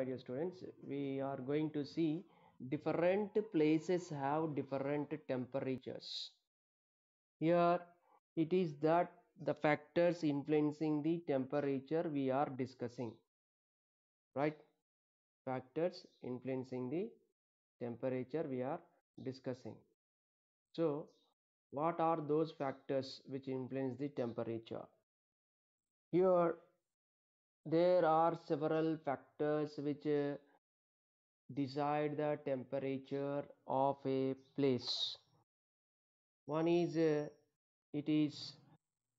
Dear students, we are going to see different places have different temperatures. Here it is that the factors influencing the temperature we are discussing, right? Factors influencing the temperature we are discussing. So, what are those factors which influence the temperature? Here there are several factors which decide the temperature of a place. One is it is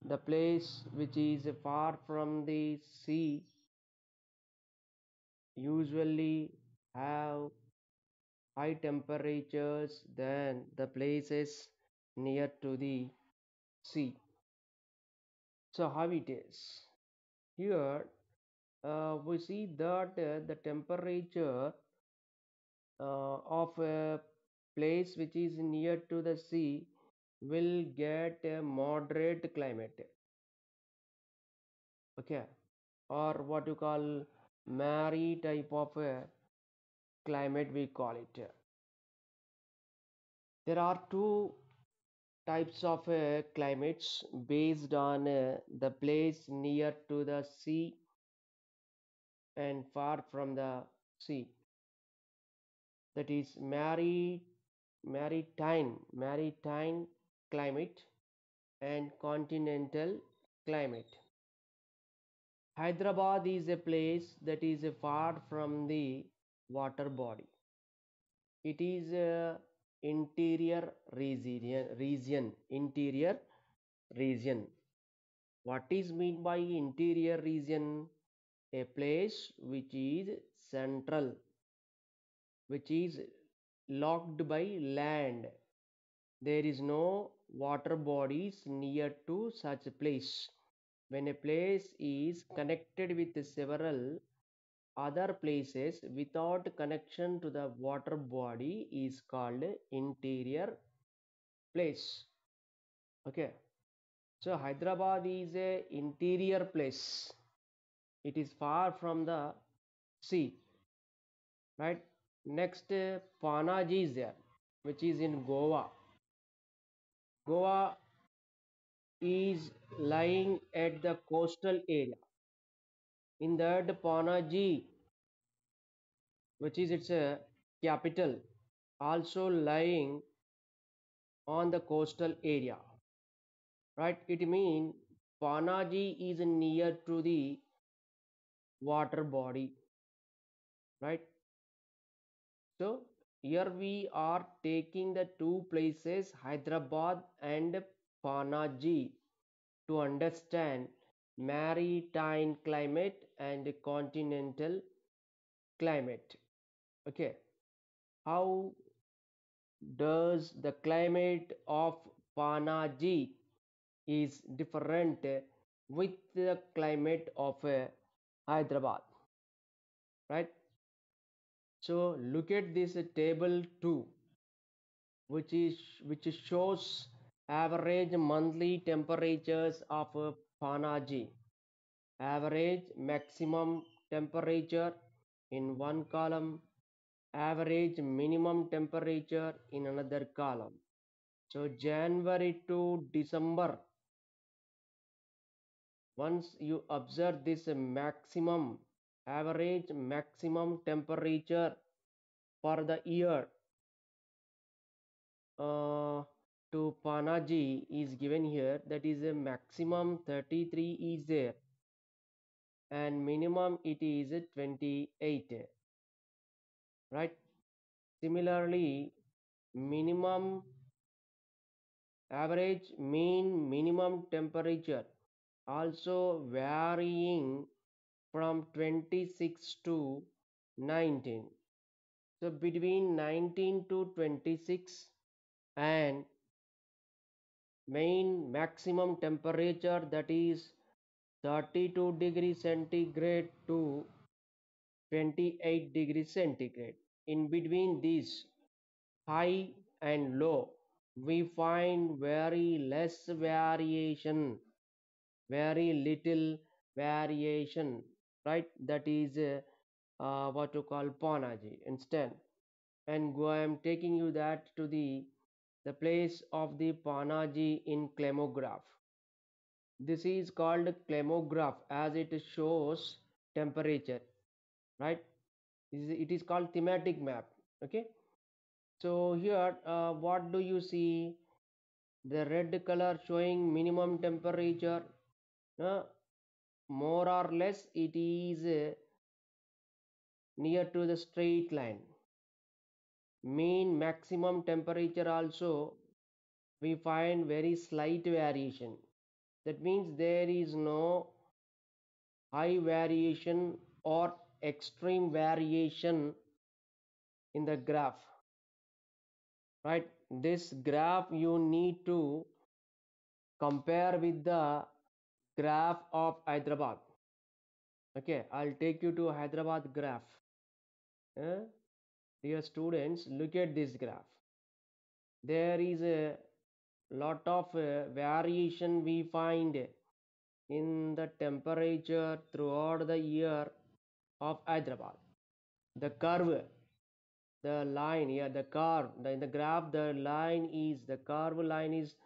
the place which is far from the sea usually have high temperatures than the places near to the sea. So how it is? Here we see that the temperature of a place which is near to the sea will get a moderate climate, okay, or what you call mare type of a climate we call it. There are two types of climates based on the place near to the sea and far from the sea. That is maritime climate and continental climate. Hyderabad is a place that is far from the water body. It is a interior region. What is meant by interior region? A place which is central, which is locked by land. There is no water bodies near to such a place. When a place is connected with several other places without connection to the water body is called interior place. Okay, so Hyderabad is a interior place. It is far from the sea, right? Next, Panaji is there, which is in Goa. Goa is lying at the coastal area. In that Panaji, which is its capital, also lying on the coastal area, right? It means Panaji is near to the water body, right? So here we are taking the two places Hyderabad and Panaji to understand maritime climate and continental climate. Okay, how does the climate of Panaji is different with the climate of Hyderabad, right? So look at this table 2, which shows average monthly temperatures of Panaji, average maximum temperature in one column, average minimum temperature in another column. So January to December, once you observe this maximum, average maximum temperature for the year to Panaji is given here, that is a maximum 33 is there and minimum it is 28, right? Similarly, minimum average mean minimum temperature also varying from 26 to 19. So between 19 to 26 and main maximum temperature, that is 32 degrees centigrade to 28 degrees centigrade. In between these high and low, we find very less variation, very little variation, right? That is what to call Panaji instead. And I am taking you that to the place of the Panaji in climograph. This is called climograph as it shows temperature, right? It is called thematic map. Okay. So here, what do you see? The red color showing minimum temperature. Uh, More or less, it is near to the straight line. Mean maximum temperature also we find very slight variation. That means there is no high variation or extreme variation in the graph, right? This graph you need to compare with the graph of Hyderabad. Okay, I'll take you to Hyderabad graph. Dear students, look at this graph. There is a lot of variation we find in the temperature throughout the year of Hyderabad. The curve, the line here, the curve, in the graph, the curve line is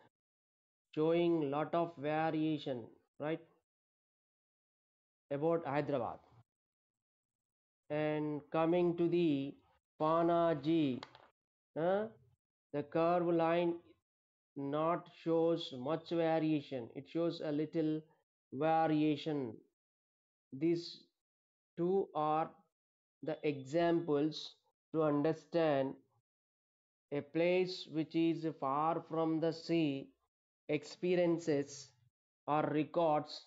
showing lot of variation, right, about Hyderabad. And coming to the Panaji, the curve line not shows much variation. It shows a little variation. These two are the examples to understand a place which is far from the sea experiences or records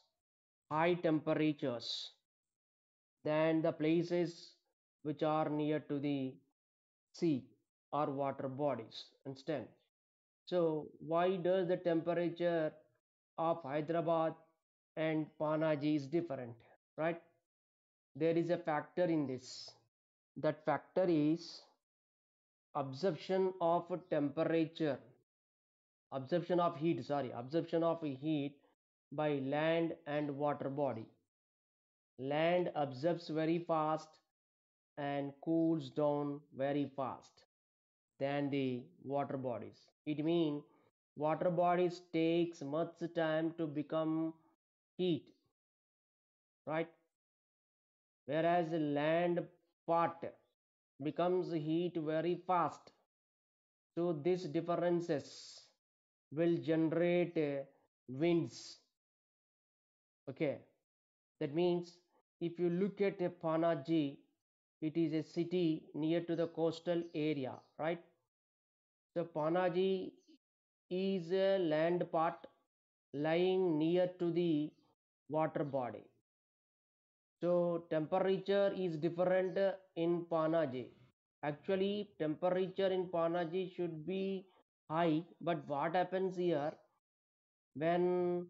high temperatures than the places which are near to the sea or water bodies instead. So why does the temperature of Hyderabad and Panaji is different, right? There is a factor in this. That factor is absorption of temperature, absorption of heat by land and water body. Land absorbs very fast and cools down very fast than the water bodies. It means water bodies takes much time to become heat, right? Whereas the land part becomes heat very fast. So these differences will generate winds. Okay, that means if you look at Panaji, it is a city near to the coastal area, right? So Panaji is a land part lying near to the water body. So temperature is different in Panaji. Actually, temperature in Panaji should be high, but what happens here when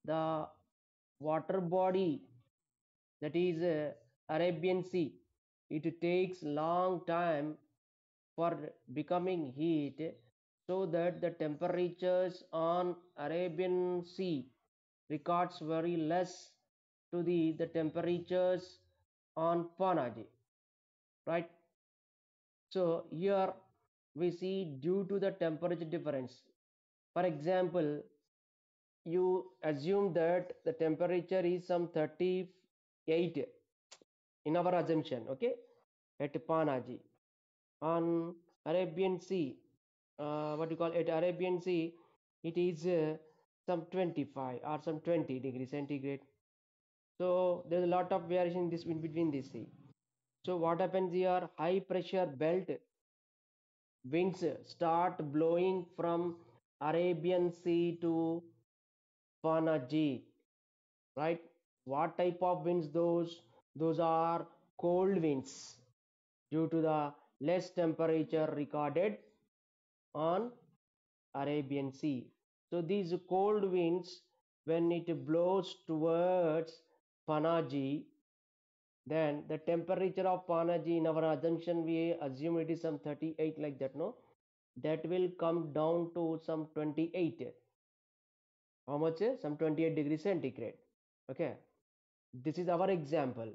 the water body, that is Arabian Sea, it takes long time for becoming heat, so that the temperatures on Arabian Sea records very less to the temperatures on Panaji, right? So here we see due to the temperature difference. For example, you assume that the temperature is some 38 in our assumption, okay, at Panaji. On Arabian Sea, what you call it, Arabian Sea, it is some 25 or some 20 degrees centigrade. So there's a lot of variation in this in between this sea. So what happens here? High pressure belt winds start blowing from Arabian Sea to Panaji, right? What type of winds those? Those are cold winds due to the less temperature recorded on Arabian Sea. So these cold winds, when it blows towards Panaji, then the temperature of Panaji, in our assumption, we assume it is some 38 like that, no? That will come down to some 28. How much? Some 28 degrees centigrade. Okay. This is our example.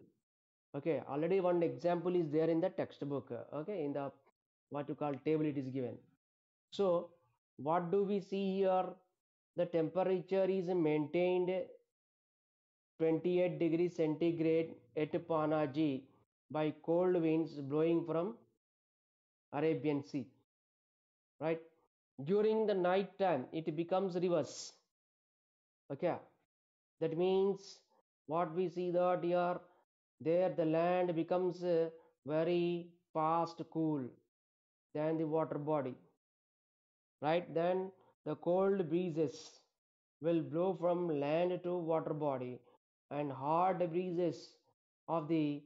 Okay, already one example is there in the textbook. Okay, in the what you call table it is given. So what do we see here? The temperature is maintained 28 degrees centigrade at Panaji by cold winds blowing from Arabian Sea, right? During the night time, it becomes reverse. Okay, that means what we see that here, there the land becomes very fast cool than the water body, right? Then the cold breezes will blow from land to water body, and hard breezes of the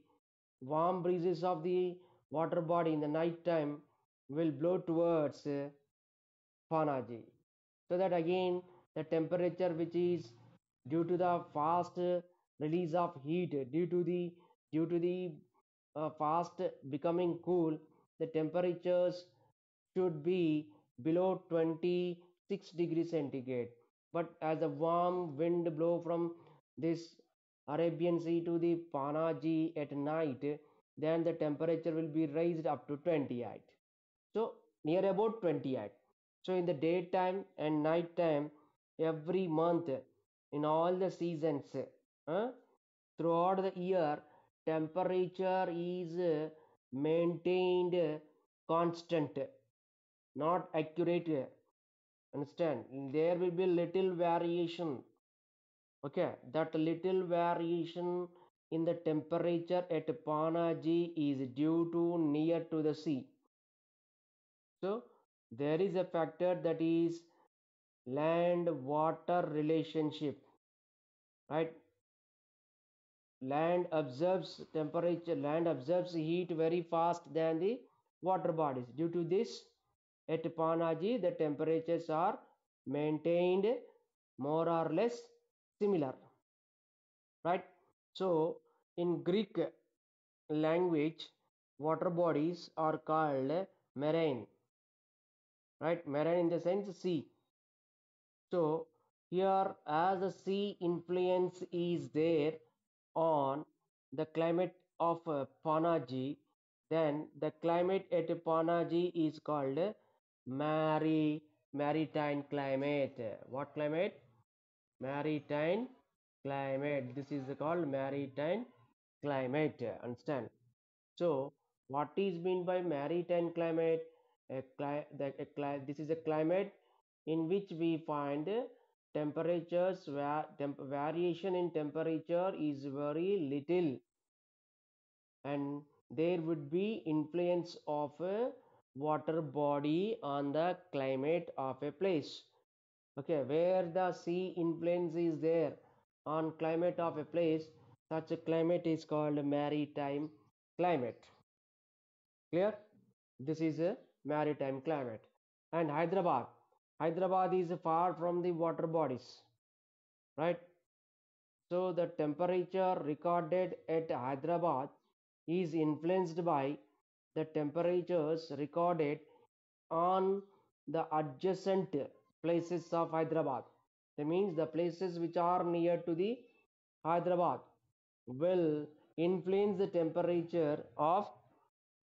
warm breezes of the water body in the night time will blow towards Panaji. So that again the temperature which is due to the fast release of heat due to the fast becoming cool, the temperatures should be below 26 degrees centigrade. But as the warm wind blow from this Arabian Sea to the Panaji at night, then the temperature will be raised up to 28. So near about 28. So in the daytime and night time, every month in all the seasons, uh, throughout the year, temperature is maintained constant, not accurate. Understand? There will be little variation. Okay, that little variation in the temperature at Panaji is due to near to the sea. So there is a factor that is land water relationship, right? Land absorbs temperature, land absorbs heat very fast than the water bodies. Due to this, at Panaji the temperatures are maintained more or less similar, right? So in Greek language, water bodies are called marine, right? Marine in the sense sea. So here, as the sea influence is there on the climate of Panaji, then the climate at Panaji is called maritime climate. What climate? Maritime climate. This is called maritime climate. Understand? So, what is mean by maritime climate? This is a climate in which we find temperatures where variation in temperature is very little, and there would be influence of a water body on the climate of a place. Okay, where the sea influence is there on climate of a place, such a climate is called maritime climate. Clear? This is a maritime climate. And Hyderabad is far from the water bodies, right? So the temperature recorded at Hyderabad is influenced by the temperatures recorded on the adjacent places of Hyderabad. That means the places which are near to the Hyderabad will influence the temperature of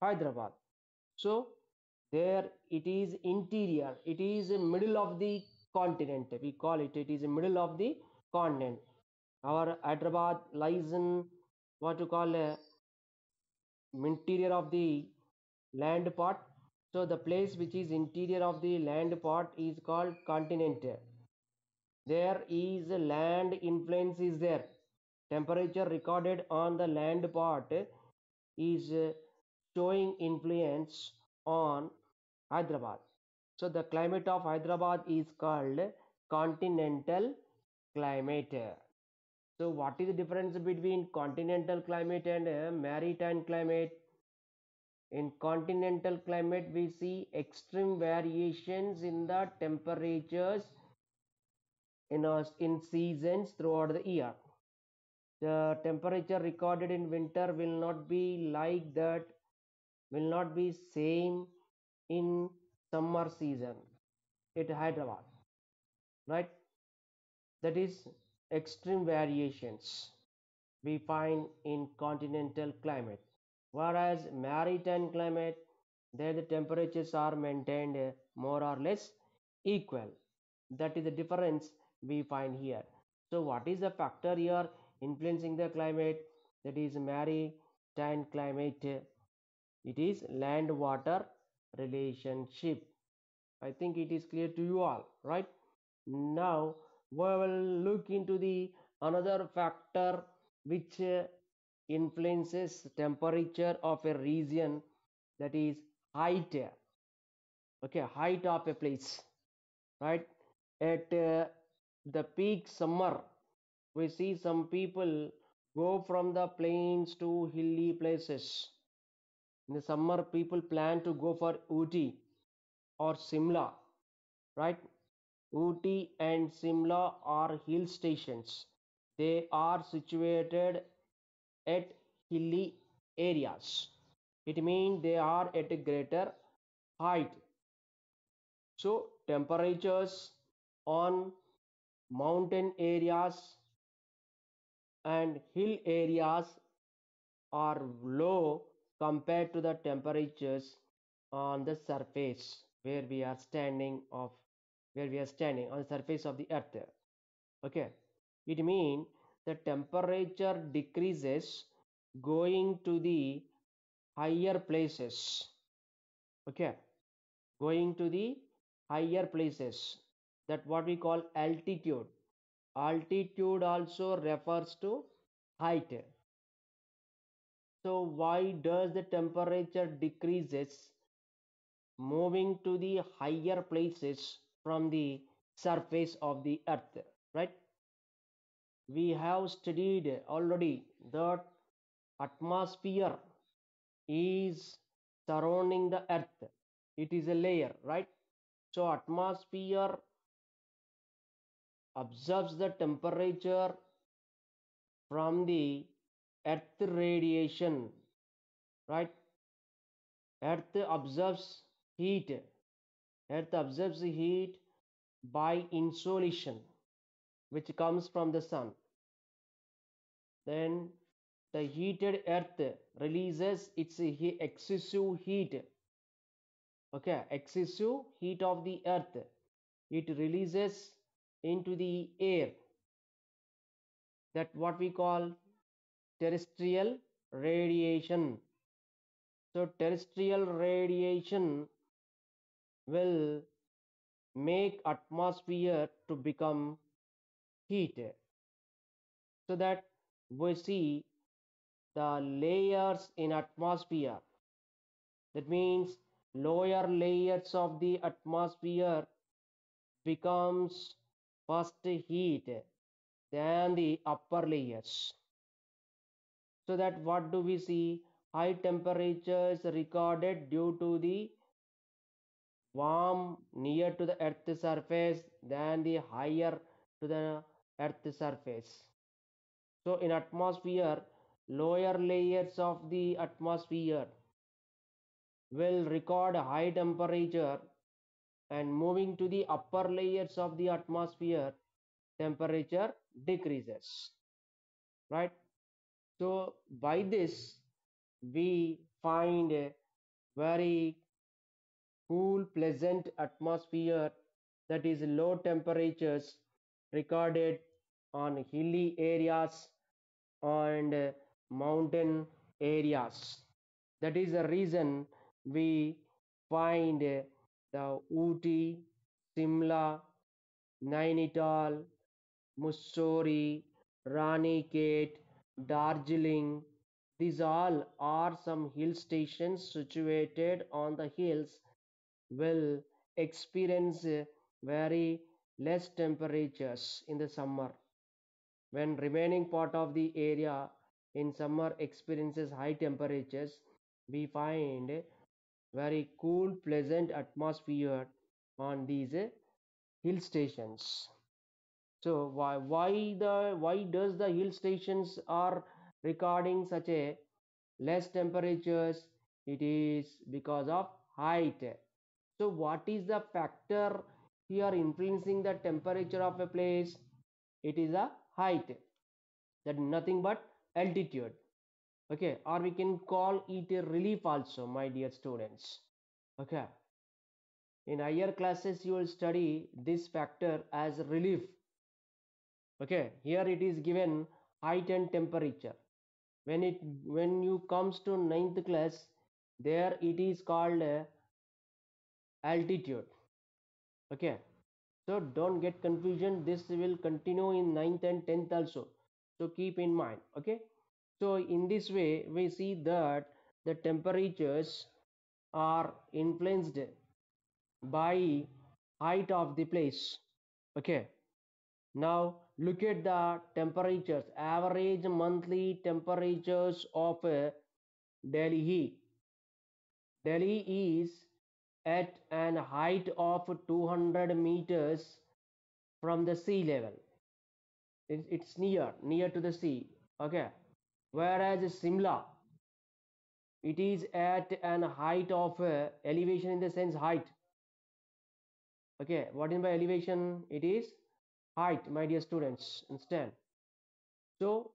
Hyderabad. So there it is interior. It is in middle of the continent. We call it. It is in middle of the continent. Our Hyderabad lies in what you call interior of the land part. So the place which is interior of the land part is called continent. There is a land influence is there. Temperature recorded on the land part is showing influence on Hyderabad. So the climate of Hyderabad is called continental climate. So what is the difference between continental climate and maritime climate? In continental climate, we see extreme variations in the temperatures in seasons throughout the year. The temperature recorded in winter will not be like that, will not be same in summer season at Hyderabad, right? That is extreme variations. we find in continental climate, whereas maritime climate, there the temperatures are maintained more or less equal. That is the difference we find here. So what is the factor here influencing the climate? That is maritime climate. It is land water relationship. I think it is clear to you all, right? Now we will look into the another factor which influences temperature of a region, that is height. Okay, height of a place, right? At the peak summer, we see some people go from the plains to hilly places. In the summer, people plan to go for Uti or Simla, right? Uti and Simla are hill stations. They are situated at hilly areas. It means they are at a greater height. So temperatures on mountain areas and hill areas are low compared to the temperatures on the surface where we are standing on the surface of the earth. Okay, it means the temperature decreases going to the higher places. Okay, going to the higher places, that what we call altitude. Altitude also refers to height. So why does the temperature decreases moving to the higher places from the surface of the earth, right? We have studied already that atmosphere is surrounding the earth. It is a layer, right? So atmosphere observes the temperature from the earth radiation, right? Earth observes heat. Earth absorbs heat by insolation, which comes from the sun. Then the heated earth releases its excessive heat. Okay, excessive heat of the earth. It releases into the air. That what we call terrestrial radiation. So terrestrial radiation will make atmosphere to become heat, so that we see the layers in atmosphere. That means lower layers of the atmosphere becomes first heat than the upper layers. So that what do we see? High temperatures recorded due to the warm near to the earth surface than the higher to the earth surface. So in atmosphere, lower layers of the atmosphere will record high temperature, and moving to the upper layers of the atmosphere, temperature decreases, right? So by this we find a very cool pleasant atmosphere, that is low temperatures recorded on hilly areas and mountain areas. That is the reason we find the Uti, Simla, Nainital, Mussoorie, Ranikhet, Darjeeling. These all are some hill stations situated on the hills, will experience very less temperatures in the summer, when remaining part of the area in summer experiences high temperatures. We find very cool pleasant atmosphere on these hill stations. So why does the hill stations are recording such a less temperatures? It is because of height. So what is the factor here influencing the temperature of a place? It is a height. That nothing but altitude. Okay, or we can call it a relief also, my dear students. Okay, in higher classes you will study this factor as relief. Okay, here it is given height and temperature. When you comes to ninth class, there it is called altitude. Okay, so don't get confusion. This will continue in ninth and 10th also. So keep in mind. Okay, so in this way we see that the temperatures are influenced by height of the place. Okay, now look at the temperatures, average monthly temperatures of Delhi. Delhi is at an height of 200 meters from the sea level. It's near to the sea. Okay, whereas Simla, it is at an height of elevation in the sense height. Okay, what in by elevation? It is height, my dear students. Understand? So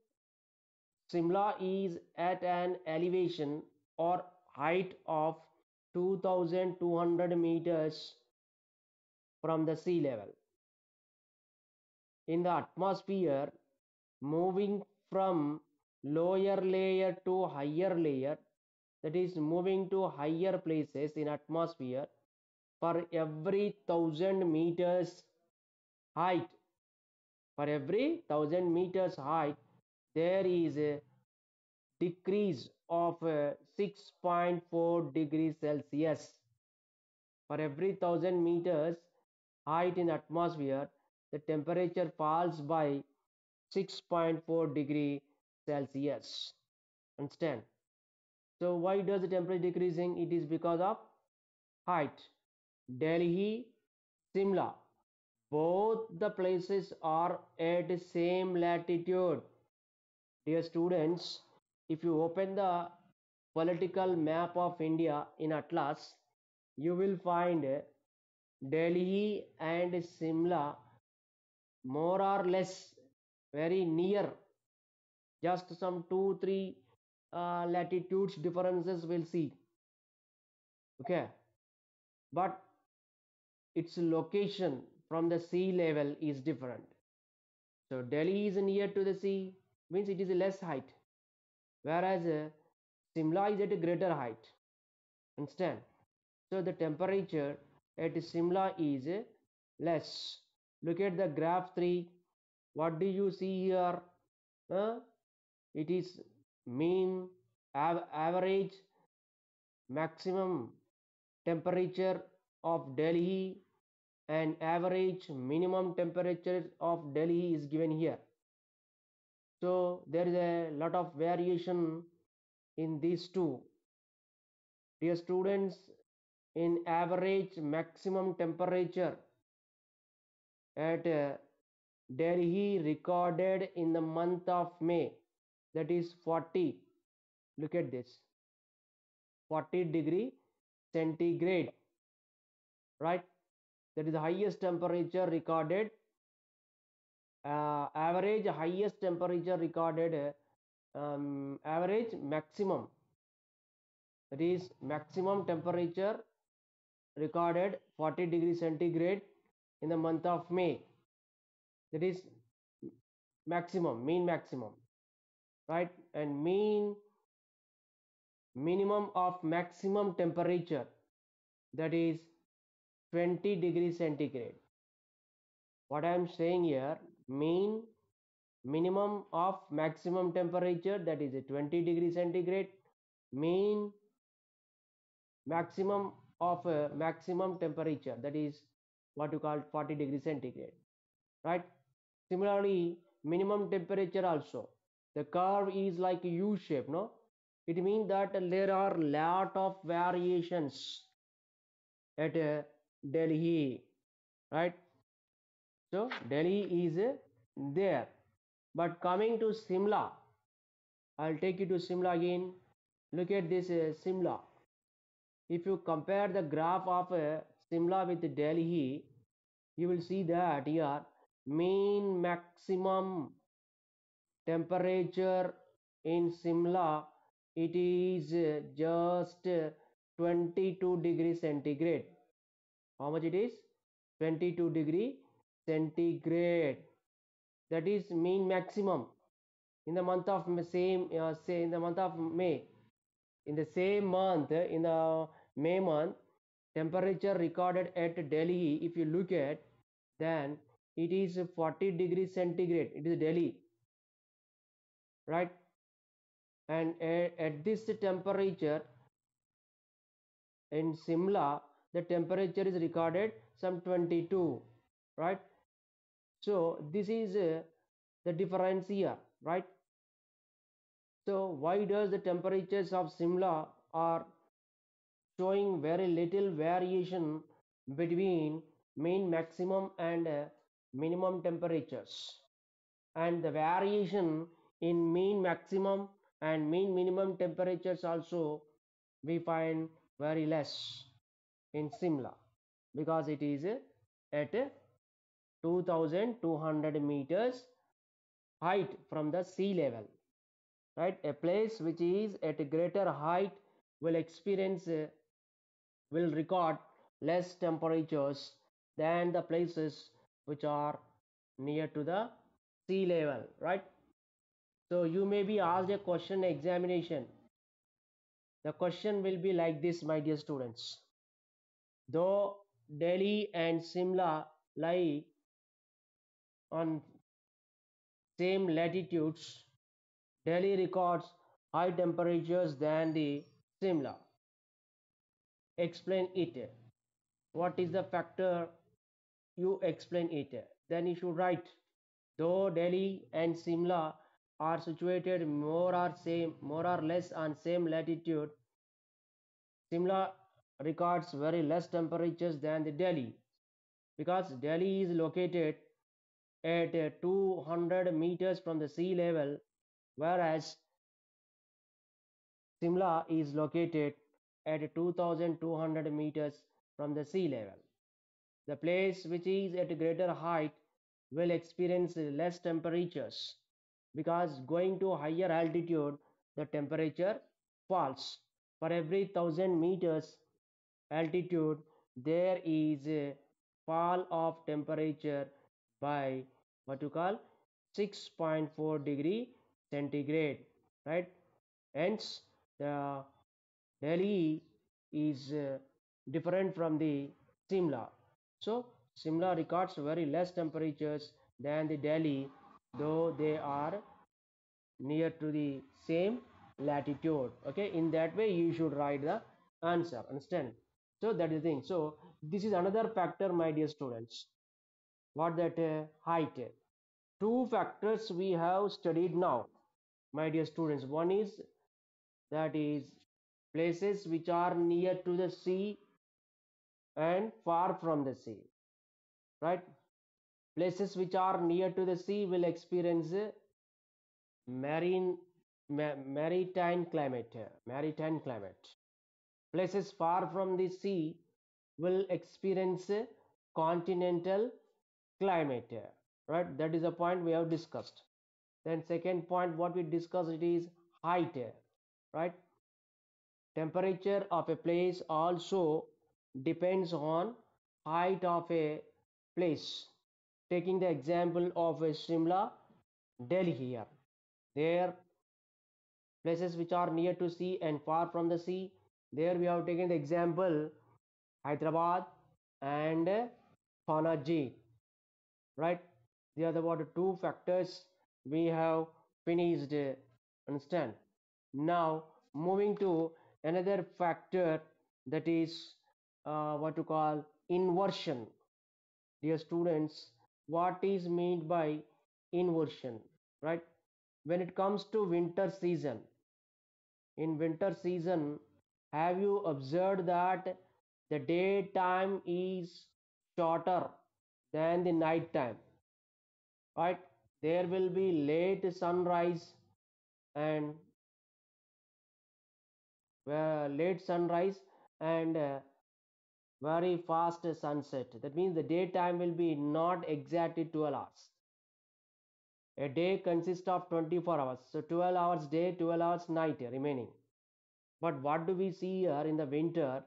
Simla is at an elevation or height of 2200 meters from the sea level. In the atmosphere, moving from lower layer to higher layer, that is moving to higher places in atmosphere, for every 1000 meters height, for every 1000 meters height, there is a decrease of 6.4 degrees Celsius. For every 1000 meters height in atmosphere, the temperature falls by 6.4 degree Celsius. Understand? So why does the temperature decreasing? It is because of height. Delhi, Simla, both the places are at same latitude. Dear students, if you open the political map of India in Atlas, you will find Delhi and Simla more or less very near, just some 2 3 latitudes differences we'll see. Okay, but its location from the sea level is different. So Delhi is near to the sea, means it is a less height, whereas Simla is at a greater height. Understand? So the temperature at Simla is less. Look at the graph 3. What do you see here? It is mean, average, maximum temperature of Delhi and average minimum temperature of Delhi is given here. So there is a lot of variation in these two. Dear students, in average maximum temperature at Delhi recorded in the month of May, that is 40. Look at this, 40 degree centigrade, right? That is the highest temperature recorded. Average highest temperature recorded, average maximum, that is maximum temperature recorded 40 degrees centigrade in the month of May. That is maximum, mean maximum, right? And mean minimum of maximum temperature, that is 20 degrees centigrade. What I am saying here, mean minimum of maximum temperature, that is a 20 degrees centigrade, mean maximum of maximum temperature, that is what you call 40 degrees centigrade, right? Similarly, minimum temperature also, the curve is like a U shape, no? It means that there are lot of variations at Delhi, right? So Delhi is there. But coming to Simla, I'll take you to Simla again. Look at this Simla. If you compare the graph of Simla with Delhi, you will see that here mean maximum temperature in Simla it is just 22 degrees centigrade. How much it is? 22 degree centigrade. That is mean maximum in the month of same say in the month of May. In the same month, in the May month, temperature recorded at Delhi, if you look at, then it is 40 degrees centigrade. It is Delhi, right? And at this temperature in Simla, the temperature is recorded some 22, right? So this is the difference here, right? So why does the temperatures of Simla are showing very little variation between mean maximum and minimum temperatures, and the variation in mean maximum and mean minimum temperatures also we find very less in Simla because it is at 2200 meters height from the sea level, right? A place which is at a greater height will experience will record less temperatures than the places which are near to the sea level, right? So you may be asked a question examination. The question will be like this, my dear students. Though Delhi and Simla lie on same latitudes, Delhi records high temperatures than the Simla. Explain it. What is the factor? You explain it. Then you should write. Though Delhi and Simla are situated more or less on same latitude, Simla records very less temperatures than the Delhi because Delhi is located at 200 meters from the sea level, whereas Simla is located at 2200 meters from the sea level. The place which is at greater height will experience less temperatures because going to higher altitude the temperature falls. For every 1000 meters altitude there is a fall of temperature by what you call 6.4 degree centigrade, right? Hence the Delhi is different from the Simla. So Simla records very less temperatures than the Delhi, though they are near to the same latitude. Okay, in that way you should write the answer. Understand? So that is the thing. So this is another factor, my dear students. What that height? Two factors we have studied now, my dear students. One is that is places which are near to the sea and far from the sea, right? Places which are near to the sea will experience marine maritime climate. Places far from the sea will experience continental climate, right? That is the point we have discussed. Then second point what we discussed, it is height, right? Temperature of a place also depends on height of a place. Taking the example of a Shimla, Delhi here. There places which are near to sea and far from the sea. There we have taken the example Hyderabad and Panaji, right? They are the two factors we have finished. Understand? Now moving to another factor, that is what to call inversion. Dear students, what is meant by inversion, right? When it comes to winter season, in winter season, have you observed that the daytime is shorter than the night time, right? There will be late sunrise and late sunrise and very fast sunset. That means the daytime will be not exactly 12 hours. A day consists of 24 hours. So 12 hours day, 12 hours night remaining. But what do we see here in the winter?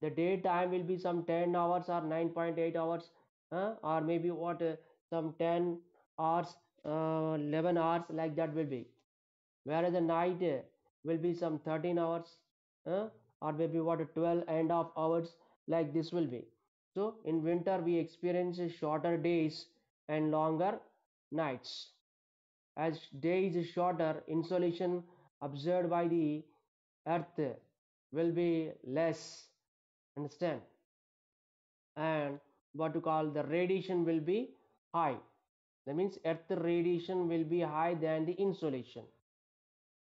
The daytime will be some 10 hours or 9.8 hours, or maybe what, some 10 hours, 11 hours, like that will be. Whereas the night will be some 13 hours, or maybe what, 12 and half hours, like this will be. So in winter we experience shorter days and longer nights. As day is shorter, insolation observed by the earth will be less, understand, and what to call the radiation will be high. That means earth radiation will be high than the insolation.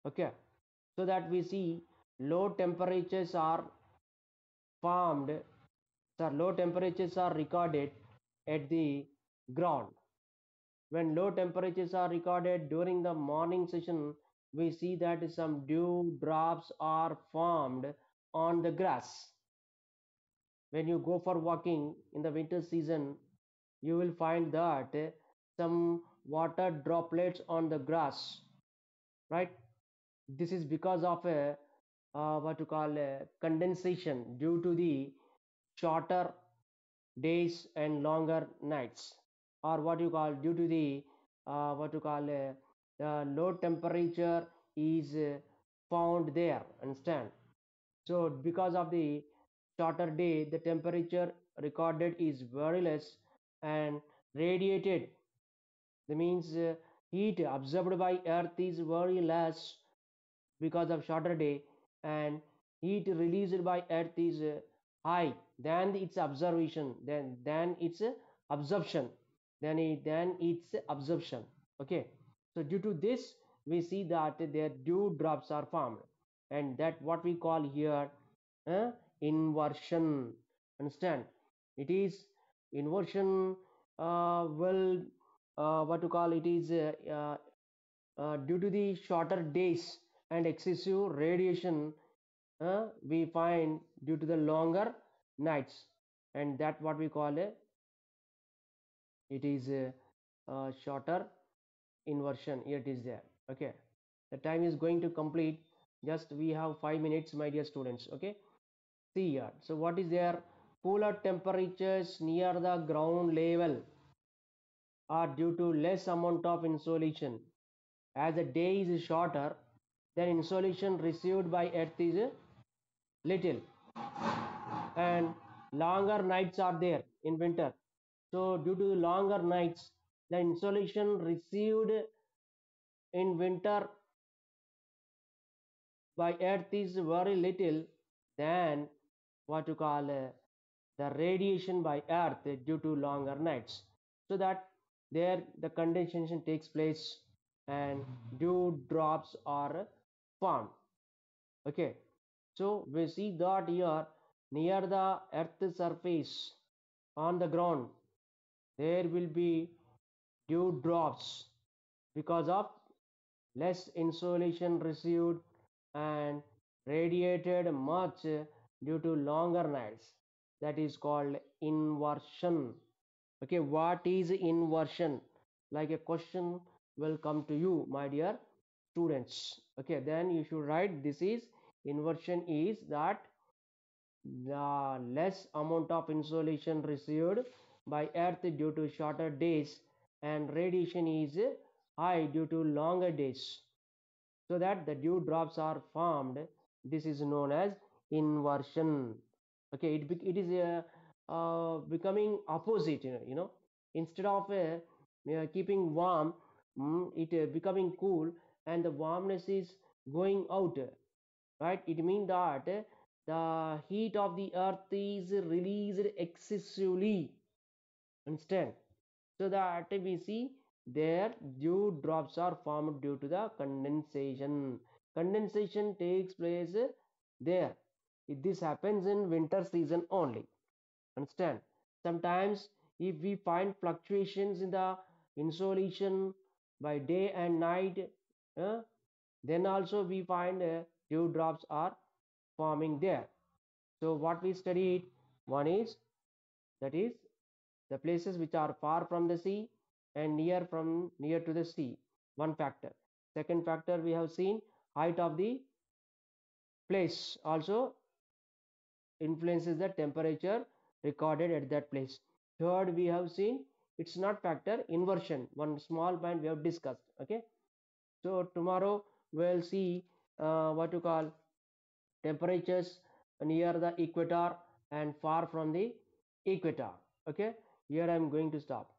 Okay, so that we see low temperatures are formed, so low temperatures are recorded at the ground. When low temperatures are recorded during the morning session, we see that some dew drops are formed on the grass. When you go for walking in the winter season, you will find that some water droplets on the grass, right? This is because of a what to call a condensation due to the shorter days and longer nights, or what you call due to the what you call low temperature is found there, understand. So because of the shorter day, the temperature recorded is very less, and radiated, that means heat absorbed by earth is very less because of shorter day, and heat released by earth is high than its observation, then its absorption, then its absorption. Okay, so due to this we see that their dew drops are formed, and that what we call here uh, inversion, understand. It is inversion will what to call it is due to the shorter days and excessive radiation, we find due to the longer nights, and that what we call it is shorter inversion. Here it is there. Okay, the time is going to complete. Just we have 5 minutes, my dear students. Okay, see here. So what is there? Cooler temperatures near the ground level are due to less amount of insolation. As the day is shorter, then insolation received by earth is little, and longer nights are there in winter. So due to the longer nights, the insolation received in winter by earth is very little than what you call the radiation by earth due to longer nights. So that there the condensation takes place and dew drops are formed. Okay, so we see that here near the earth surface on the ground there will be dew drops because of less insolation received and radiated much due to longer nights. That is called inversion. Okay, what is inversion? Like a question will come to you, my dear students. Okay, then you should write this is inversion is that the less amount of insolation received by earth due to shorter days, and radiation is high due to longer days, so that the dew drops are formed. This is known as inversion. Okay, it is becoming opposite, instead of keeping warm, it becoming cool, and the warmness is going out, right? It means that the heat of the earth is released excessively, understand. So that we see there dew drops are formed due to the condensation. Condensation takes place there. This happens in winter season only, understand. Sometimes if we find fluctuations in the insolation by day and night, uh, then also we find dew drops are forming there. So what we studied, one is, that is the places which are far from the sea, and near to the sea. One factor. Second factor, we have seen height of the place also influences the temperature recorded at that place. Third, we have seen it's not factor, inversion. One small point we have discussed. Okay. So tomorrow we'll see what you call temperatures near the equator and far from the equator. Okay. Here I am going to stop.